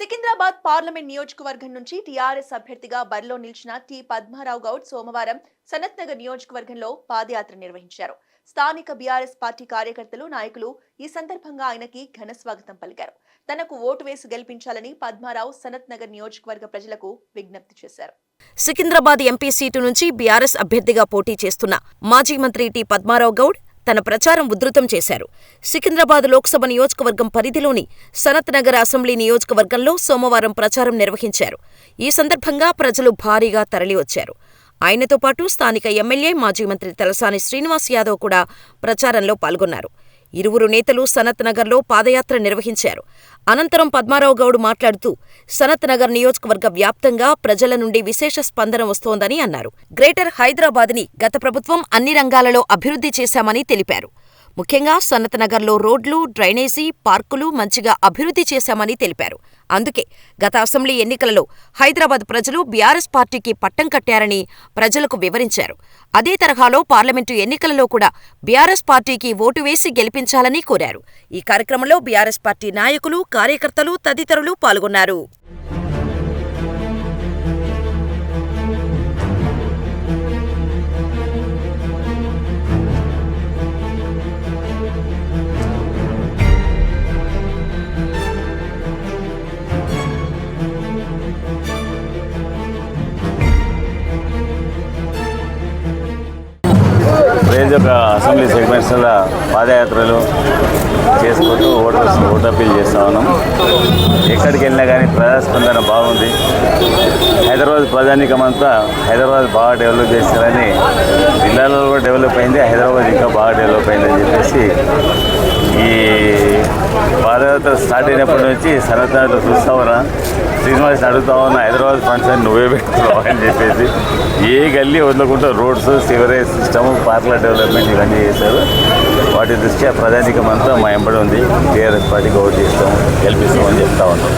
Secunderabad parliament నియోజకవర్గం నుంచి TRS అభ్యర్థిగా బరిలో నిలిచిన టి పద్మారావు గౌడ్ సోమవారం సనత్ నగర్ నియోజకవర్గంలో పాదయాత్ర నిర్వహించారు. స్థానిక బీఆర్ఎస్ పార్టీ కార్యకర్తలు, నాయకులు ఈ సందర్భంగా ఆయనకి ఘన స్వాగతం పలికారు. తనకు ఓటు వేసి గెలిపించాలని పద్మారావు సనత్ నగర్ నియోజకవర్గ ప్రజలకు విజ్ఞప్తి చేశారు. సికింద్రాబాద్ ఎంపీ సీటు నుంచి బీఆర్ఎస్ అభ్యర్థిగా పోటీ చేస్తున్న మాజీ మంత్రి టి పద్మారావు గౌడ్ తన ప్రచారం ఉధృతం చేశారు. సికింద్రాబాద్ లోక్సభ నియోజకవర్గం పరిధిలోని సనత్ నగర్ అసెంబ్లీ నియోజకవర్గంలో సోమవారం ప్రచారం నిర్వహించారు. ఈ సందర్భంగా ప్రజలు భారీగా తరలివచ్చారు. ఆయనతో పాటు స్థానిక ఎమ్మెల్యే, మాజీ మంత్రి తలసాని శ్రీనివాస్ యాదవ్ కూడా ప్రచారంలో పాల్గొన్నారు. ఇరువురు నేతలు సనత్ నగర్లో పాదయాత్ర నిర్వహించారు. అనంతరం పద్మారావు గౌడ్ మాట్లాడుతూ సనత్ నగర్ నియోజకవర్గ వ్యాప్తంగా ప్రజల నుండి విశేష స్పందన వస్తోందని అన్నారు. గ్రేటర్ హైదరాబాద్ని గత ప్రభుత్వం అన్ని రంగాలలో అభివృద్ధి చేశామని తెలిపారు. ముఖ్యంగా సనత్ నగర్లో రోడ్లు, డ్రైనేజీ, పార్కులు మంచిగా అభివృద్ధి చేశామని తెలిపారు. అందుకే గత అసెంబ్లీ ఎన్నికలలో హైదరాబాద్ ప్రజలు బీఆర్ఎస్ పార్టీకి పట్టం కట్టారని ప్రజలకు వివరించారు. అదే తరహాలో పార్లమెంటు ఎన్నికలలో కూడా బీఆర్ఎస్ పార్టీకి ఓటు వేసి గెలిపించాలని కోరారు. ఈ కార్యక్రమంలో బీఆర్ఎస్ పార్టీ నాయకులు, కార్యకర్తలు తదితరులు పాల్గొన్నారు. రేంజ్ ఒక అసెంబ్లీ సెగ్మెంట్స్లో పాదయాత్రలు చేసుకుంటూ ఓటు అప్పీల్ చేస్తూ ఉన్నాం. ఎక్కడికి వెళ్ళినా కానీ ప్రజాస్పందన బాగుంది. హైదరాబాద్ ప్రజానీకం అంతా హైదరాబాద్ బాగా డెవలప్ చేస్తారని, జిల్లాలో కూడా డెవలప్ అయింది, హైదరాబాద్ ఇంకా బాగా డెవలప్ అయిందని చెప్పేసి ఈ పాదయాత్ర స్టార్ట్ అయినప్పటి నుంచి సనత్ నగర్లో చూస్తూ ఉన్నా, శ్రీనివాస్ని అడుగుతా ఉన్నా, హైదరాబాద్ ఫండ్స్ అని నువ్వే పెట్టుకున్నావు అని చెప్పేసి ఏ గల్లీ వదలకుండా రోడ్స్, సివరేజ్ సిస్టమ్, పార్కుల డెవలప్మెంట్ ఇవన్నీ చేశారు. వాటి దృష్ట్యా ప్రజానీకం అంతా మా ఎంబడి ఉంది. టీఆర్ఎస్ పార్టీకి ఓటు చేస్తాం, గెలిపిస్తామని చెప్తా ఉన్నాం.